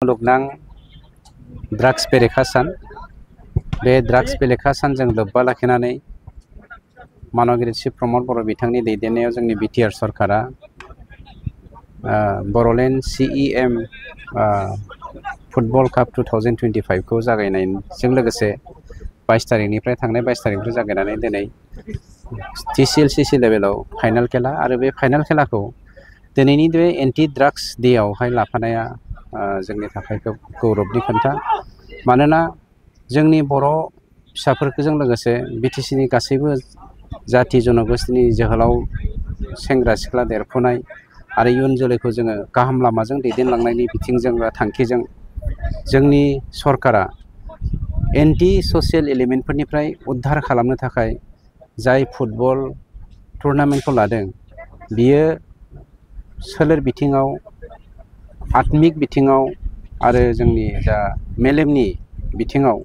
मुलुगनां ड्राग्स बेरेखा सान। बे ड्राग्स बेरेखा सानजों लोब्बा लाखिनानै मानगिरि शिव प्रमद बर' बिथांनि दैदेननायाव जोंनि बिटिआर सरकारा बर'लेण्ड CEM फुटबल काप 2025 खौ जागायनायजों लोगोसे 22 तारिखनिफ्राय थांनाय 22 तारिखनिफ्राय जागायनानै दिनै TCLCC लेभेलाव फाइनाल खेला आरो बे फाइनाल खेलाखौ दिनैनि बे एन्टि ड्राग्स डेआवहाय लाफानाया जोंनि थाखाय खोब गौरबनि खोथा। मानोना जोंनि बर' फिसाफोरजों लोगोसे BTCनि गासैबो जाति जनगोष्ठीनि जोहोलाव सेंग्रा सिख्ला देरफुनाय आरो इयुन जोलैखौ जोङो गाहाम लामाजों दैदेनलांनायनि बिथिंजों बा थांखिजों जोंनि सरकारा एन्टि ससियेल एलिमेन्टफोरनिफ्राय उद्धार खालामनो थाखाय जाय फुटबल टुर्नामेन्टखौ लादों बियो सोलेर बिथिङाव आत्मिक बिथिङाव आरो जोंनि जा मेलेमनि बिथिङाव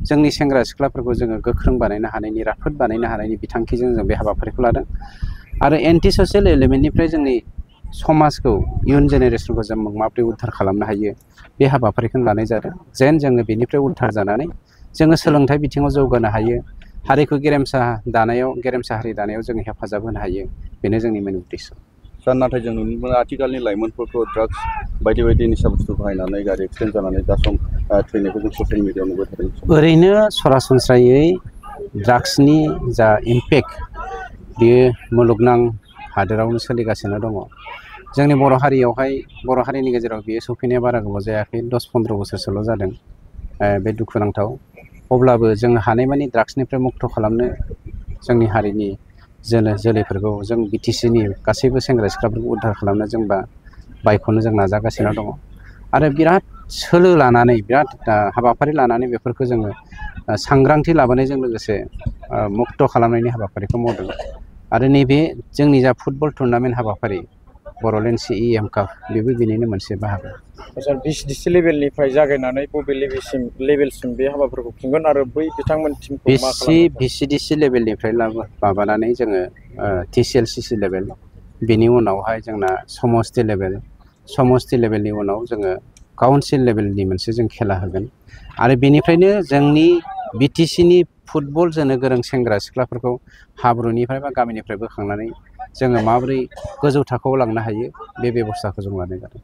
जोंनि सेंग्रा सिख्लाफोरखौ जोङो गोख्रों बानायनो हानायनि राफोद बानायनो हानायनि बिथांखिजों जों बे हाबाफारिखौ लादों आरो एन्टि ससियेल एलिमेन्टनिफ्राय जोंनि समाजखौ इयुन जेनेरेसनखौ जों माबोरै उद्धार खालामनो हायो बे हाबाफारिखौ लानाय जादों। जेन जोङो बेनिफ्राय उद्धार जानानै जोङो सोलोंथाइ बिथिङाव जौगानो हायो, हारिखौ गेरेमसा हारि दानायाव जोङो हेफाजाब होनो हायो, बेनो जोंनि मेन उद्देश्य। सार नाथाय जों नुनो मोनो आथिखालनि लाइमोनफोरखौ ड्राग्स बायदि निसा बुस्थु बाहायनानै गारि एक्सिडेन्ट जानानै दा सम थैनायखौ जों ससियेल मिडियायाव नुबाय थादों। ओरैनो सरासनस्रायै ड्राग्सनि जा इम्पेक्ट बेयो मुलुगनां हादोरावनो सोलिगासिनो दङ। जोंनि बर' हारिनि गेजेराव बेयो सफैनाया बारा गोबाव जायाखै, 10-15 बोसोरसोल' जादों। बे दुखुनांथाव। अब्लाबो जों हानायमानि ड्राग्सनिफ्राय मुक्त खालामनो जोंनि हारिनि जोलैफोरखौ जों BTCनि गासैबो सेंग्रा सिख्लाफोरखौ उद्धार खालामनो जोंबा बायख'नो जों नाजागासिनो दङ आरो बिराद सोलो लानानै बिराद हाबाफारि लानानै बेफोरखौ जोङो सांग्रांथि लाबोनायजों लोगोसे मुक्त खालामनायनि हाबाफारिखौ मावदों आरो नैबे जोंनि जा फुटबल टुर्नामेन्ट हाबाफारि बर'लेण्ड CEM काप बेबो बेनिनो मोनसे बाहागो। सार BCDC लेभेलनिफ्राय जागायनानै बबे लेभेलसिम बे हाबाफोरखौ खुंगोन आरो बै बिथांमोन टिमखौ मा खालामगोन? BCDC लेभेलनिफ्राय माबानानै जोङो TCLCC लेभेल, बेनि उनावहाय जोंना समष्टि लेभेलनि उनाव जोङो काउन्सिल लेभेलनि मोनसे जों खेला होगोन आरो बेनिफ्रायनो जोंनि BTCनि फुटबल जोनो गोरों सेंग्रा सिख्लाफोरखौ हाब्रुनिफ्राय बा गामिनिफ्राय बोखांनानै जोङो माबोरै गोजौ थाखोआव लांनो हायो बे बेब'स्थाखौ जों लानाय जादों।